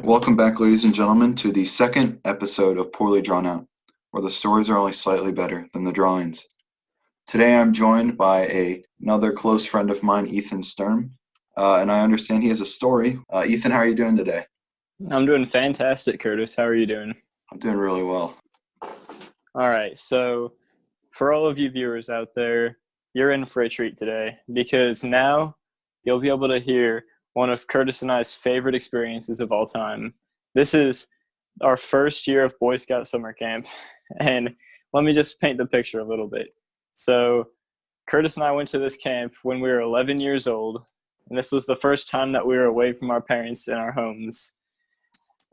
Welcome back, ladies and gentlemen, to the second episode of Poorly Drawn Out, where the stories are only slightly better than the drawings. Today I'm joined by another close friend of mine, Ethan Sturm, and I understand he has a story. Ethan, how are you doing today? I'm doing fantastic, Curtis. How are you doing? I'm doing really well. All right, so for all of you viewers out there, you're in for a treat today because now you'll be able to hear one of Curtis and I's favorite experiences of all time. This is our first year of Boy Scout summer camp, and let me just paint the picture a little bit. So, Curtis and I went to this camp when we were 11 years old, and this was the first time that we were away from our parents and our homes.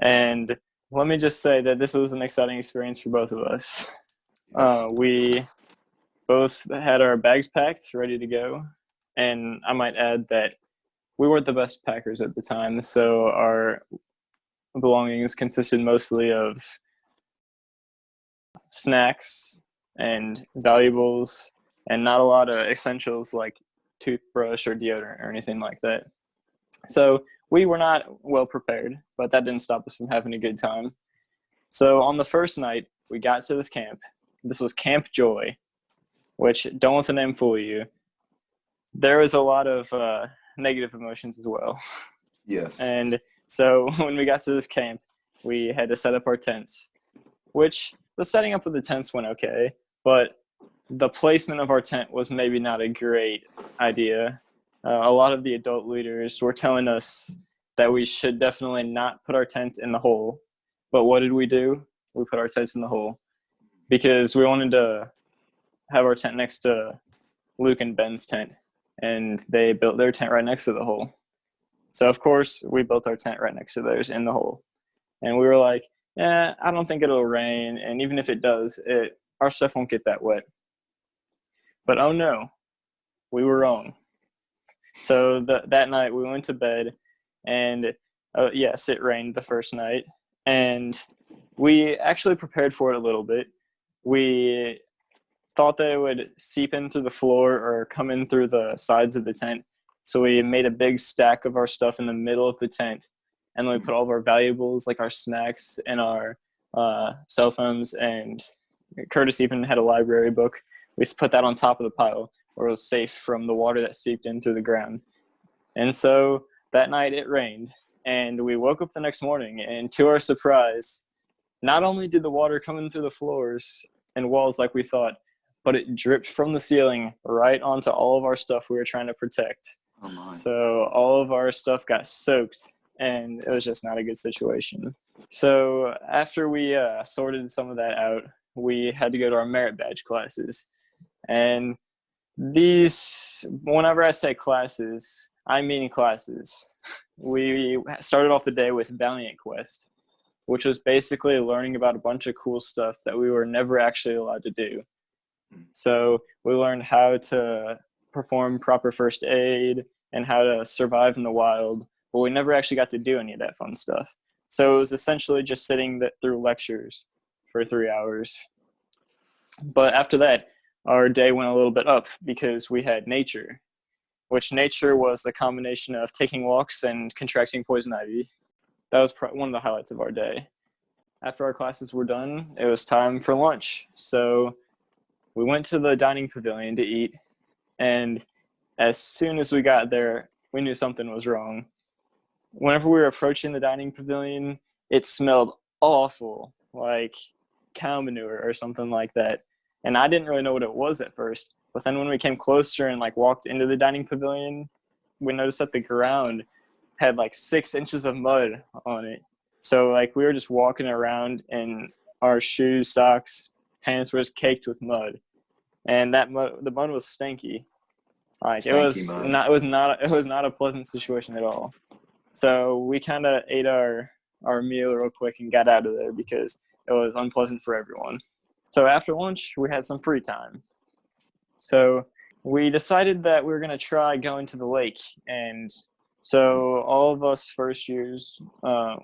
And let me just say that this was an exciting experience for both of us. Yes. We both had our bags packed, ready to go. And I might add that we weren't the best packers at the time, so our belongings consisted mostly of snacks and valuables and not a lot of essentials like toothbrush or deodorant or anything like that. So we were not well prepared, but that didn't stop us from having a good time. So on the first night, we got to this camp. This was Camp Joy, which, don't let the name fool you. There was a lot of negative emotions as well. Yes. And so when we got to this camp, we had to set up our tents, which the setting up of the tents went okay, but the placement of our tent was maybe not a great idea. A lot of the adult leaders were telling us that we should definitely not put our tent in the hole. But what did we do? We put our tents in the hole because we wanted to have our tent next to Luke and Ben's tent, and they built their tent right next to the hole. So, of course, we built our tent right next to theirs in the hole. And we were like, I don't think it'll rain, and even if it does, our stuff won't get that wet. But oh no, we were wrong. So that night we went to bed, and yes, it rained the first night, and we actually prepared for it a little bit. We thought that it would seep in through the floor or come in through the sides of the tent. So we made a big stack of our stuff in the middle of the tent, and then we put all of our valuables, like our snacks and our cell phones, and Curtis even had a library book. We just put that on top of the pile where it was safe from the water that seeped in through the ground. And so that night it rained, and we woke up the next morning, and to our surprise, not only did the water come in through the floors and walls like we thought, but it dripped from the ceiling right onto all of our stuff we were trying to protect. Oh my. So all of our stuff got soaked, and it was just not a good situation. So after we sorted some of that out, we had to go to our merit badge classes. And whenever I say classes, I mean classes. We started off the day with Valiant Quest, which was basically learning about a bunch of cool stuff that we were never actually allowed to do. So we learned how to perform proper first aid and how to survive in the wild, but we never actually got to do any of that fun stuff. So it was essentially just sitting through lectures for 3 hours. But after that, our day went a little bit up because we had nature, which nature was a combination of taking walks and contracting poison ivy. That was one of the highlights of our day. After our classes were done, it was time for lunch. So we went to the dining pavilion to eat, and as soon as we got there, we knew something was wrong. Whenever we were approaching the dining pavilion, it smelled awful, like cow manure or something like that. And I didn't really know what it was at first. But then when we came closer and walked into the dining pavilion, we noticed that the ground had 6 inches of mud on it. So we were just walking around and our shoes, socks, pants were just caked with mud. And the mud was stinky. Stanky mud. It was not a pleasant situation at all. So we kind of ate our meal real quick and got out of there because it was unpleasant for everyone. So after lunch, we had some free time. So we decided that we were going to try going to the lake. And so all of us first years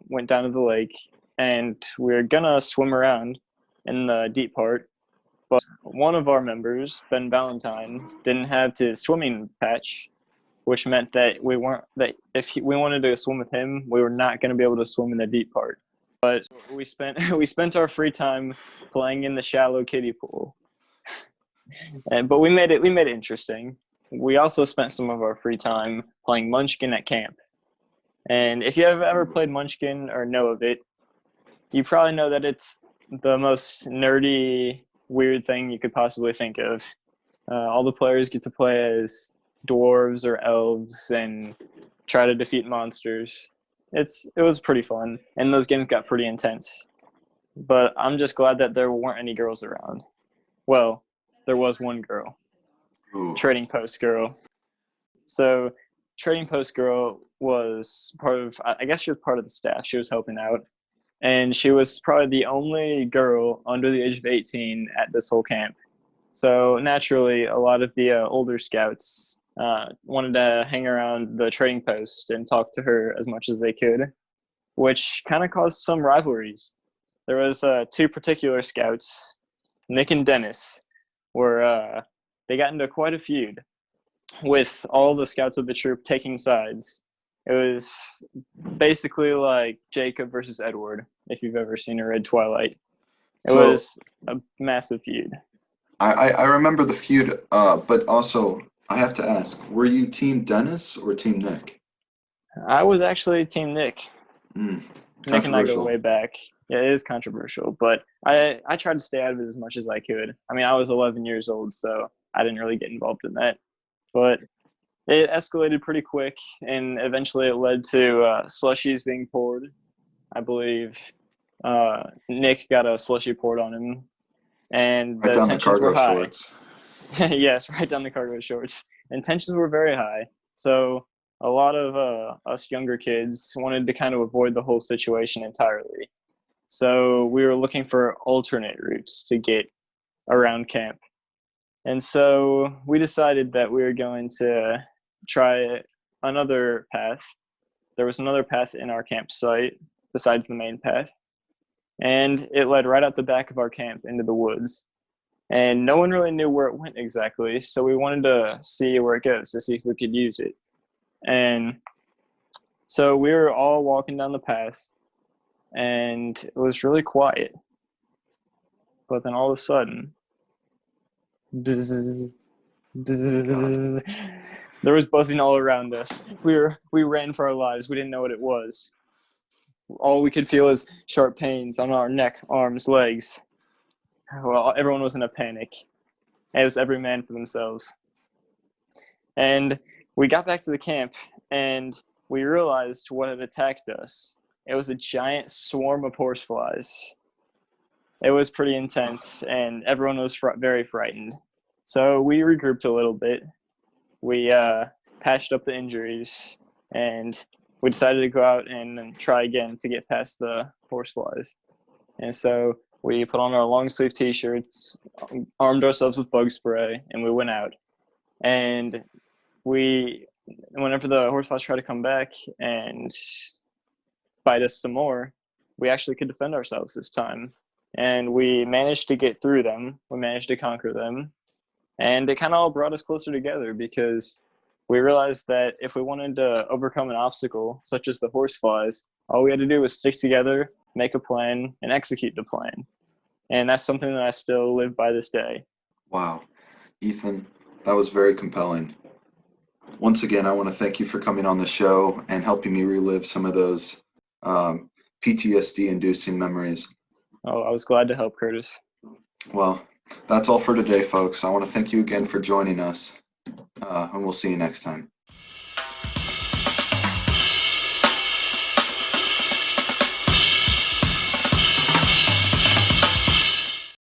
went down to the lake, and we were going to swim around in the deep part. But one of our members, Ben Valentine, didn't have his swimming patch. which meant that we wanted to swim with him, we were not going to be able to swim in the deep part. But we spent we spent our free time playing in the shallow kiddie pool. But we made it interesting. We also spent some of our free time playing Munchkin at camp. And if you have ever played Munchkin or know of it, you probably know that it's the most nerdy, weird thing you could possibly think of. All the players get to play as dwarves or elves and try to defeat monsters. It was pretty fun, and those games got pretty intense. But I'm just glad that there weren't any girls around. Well, there was one girl, Ooh. Trading Post Girl. So Trading Post Girl was part of, I guess she was part of the staff. She was helping out. And she was probably the only girl under the age of 18 at this whole camp. So naturally, a lot of the older scouts wanted to hang around the trading post and talk to her as much as they could, which kind of caused some rivalries. There was two particular scouts, Nick and Dennis, where they got into quite a feud with all the scouts of the troop taking sides. It was basically like Jacob versus Edward, if you've ever seen or read Twilight. It was a massive feud. I remember the feud, but also I have to ask, were you Team Dennis or Team Nick? I was actually Team Nick. Nick and I go way back. Yeah, it is controversial, but I tried to stay out of it as much as I could. I mean, I was 11 years old, so I didn't really get involved in that. But it escalated pretty quick, and eventually it led to slushies being poured. I believe Nick got a slushie poured on him, and Right the down the tensions were cargo high. shorts. Yes, right down the cargo shorts. And tensions were very high. So a lot of us younger kids wanted to kind of avoid the whole situation entirely. So we were looking for alternate routes to get around camp. And so we decided that we were going to try another path. There was another path in our campsite besides the main path. And it led right out the back of our camp into the woods. And no one really knew where it went exactly, so we wanted to see where it goes to see if we could use it. And so we were all walking down the path, and it was really quiet. But then all of a sudden, bzzz, bzzz, there was buzzing all around us. We ran for our lives. We didn't know what it was. All we could feel is sharp pains on our neck, arms, legs. Well, everyone was in a panic. It was every man for themselves. And we got back to the camp, and we realized what had attacked us. It was a giant swarm of horseflies. It was pretty intense, and everyone was very frightened. So we regrouped a little bit. We patched up the injuries, and we decided to go out and try again to get past the horseflies. And so we put on our long sleeve t-shirts, armed ourselves with bug spray, and we went out. And whenever the horseflies tried to come back and bite us some more, we actually could defend ourselves this time. And we managed to get through them. We managed to conquer them. And it kind of all brought us closer together because we realized that if we wanted to overcome an obstacle, such as the horseflies, all we had to do was stick together, make a plan, and execute the plan. And that's something that I still live by this day. Wow. Ethan, that was very compelling. Once again, I want to thank you for coming on the show and helping me relive some of those PTSD-inducing memories. Oh, I was glad to help, Curtis. Well, that's all for today, folks. I want to thank you again for joining us, and we'll see you next time.